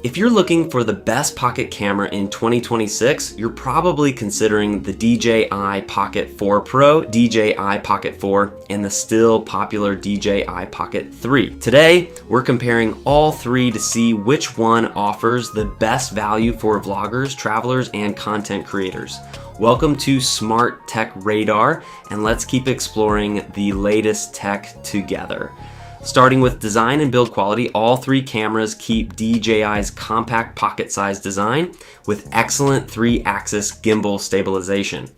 If you're looking for the best pocket camera in 2026, you're probably considering the DJI Pocket 4 Pro, DJI Pocket 4, and the still popular DJI Pocket 3. Today, we're comparing all three to see which one offers the best value for vloggers, travelers, and content creators. Welcome to Smart Tech Radar, and let's keep exploring the latest tech together. Starting with design and build quality, all three cameras keep DJI's compact pocket-sized design with excellent 3-axis gimbal stabilization.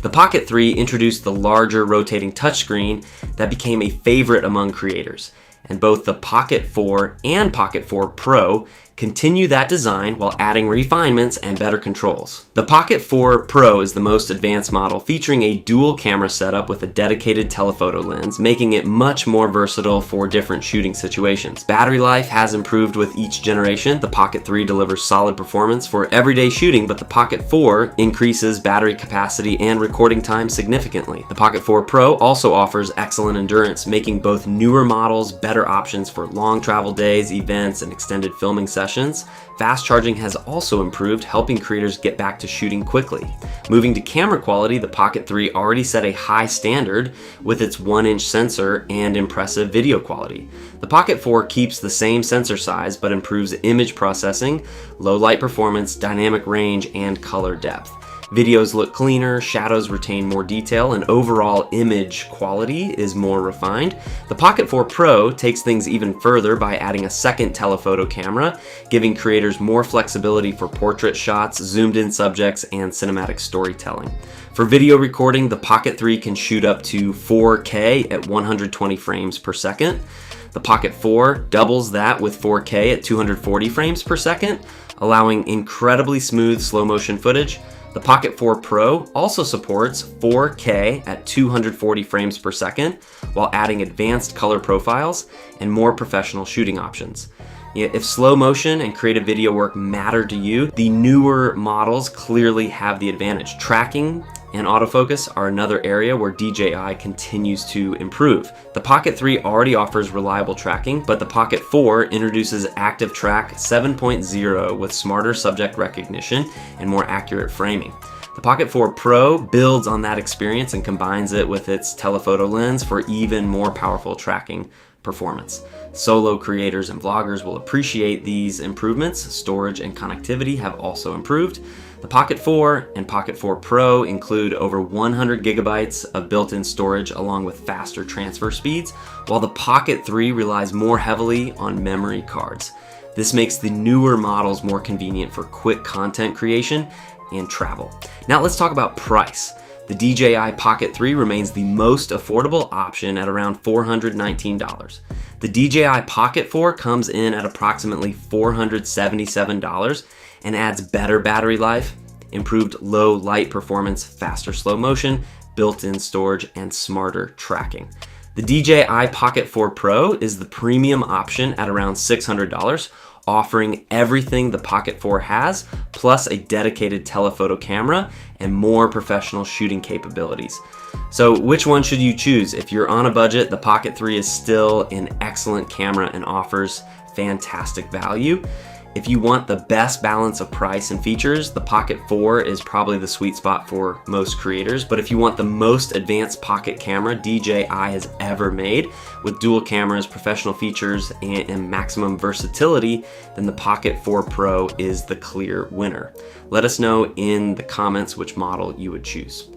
The Pocket 3 introduced the larger rotating touchscreen that became a favorite among creators, and both the Pocket 4 and Pocket 4 Pro continue that design while adding refinements and better controls. The Pocket 4 Pro is the most advanced model, featuring a dual camera setup with a dedicated telephoto lens, making it much more versatile for different shooting situations. Battery life has improved with each generation. The Pocket 3 delivers solid performance for everyday shooting, but the Pocket 4 increases battery capacity and recording time significantly. The Pocket 4 Pro also offers excellent endurance, making both newer models better options for long travel days, events, and extended filming sessions. Fast charging has also improved, helping creators get back to shooting quickly. Moving to camera quality, the Pocket 3 already set a high standard with its 1-inch sensor and impressive video quality. The Pocket 4 keeps the same sensor size but improves image processing, low light performance, dynamic range, and color depth. Videos look cleaner, shadows retain more detail, and overall image quality is more refined. The Pocket 4 Pro takes things even further by adding a second telephoto camera, giving creators more flexibility for portrait shots, zoomed-in subjects, and cinematic storytelling. For video recording, the Pocket 3 can shoot up to 4K at 120 frames per second. The Pocket 4 doubles that with 4K at 240 frames per second, allowing incredibly smooth slow-motion footage. The Pocket 4 Pro also supports 4K at 240 frames per second while adding advanced color profiles and more professional shooting options. If slow motion and creative video work matter to you, the newer models clearly have the advantage. Tracking and autofocus are another area where DJI continues to improve. The Pocket 3 already offers reliable tracking, but the Pocket 4 introduces Active Track 7.0 with smarter subject recognition and more accurate framing. The Pocket 4 Pro builds on that experience and combines it with its telephoto lens for even more powerful tracking performance. Solo creators and vloggers will appreciate these improvements. Storage and connectivity have also improved. The Pocket 4 and Pocket 4 Pro include over 100 gigabytes of built-in storage along with faster transfer speeds, while the Pocket 3 relies more heavily on memory cards. This makes the newer models more convenient for quick content creation and travel. Now let's talk about price. The DJI Pocket 3 remains the most affordable option at around $419. The DJI Pocket 4 comes in at approximately $477 and adds better battery life, improved low light performance, faster slow motion, built-in storage, and smarter tracking. The DJI Pocket 4 Pro is the premium option at around $600, offering everything the Pocket 4 has, plus a dedicated telephoto camera and more professional shooting capabilities. So which one should you choose? If you're on a budget, the Pocket 3 is still an excellent camera and offers fantastic value. If you want the best balance of price and features, the Pocket 4 is probably the sweet spot for most creators. But if you want the most advanced pocket camera DJI has ever made, with dual cameras, professional features, and maximum versatility, then the Pocket 4 Pro is the clear winner. Let us know in the comments which model you would choose.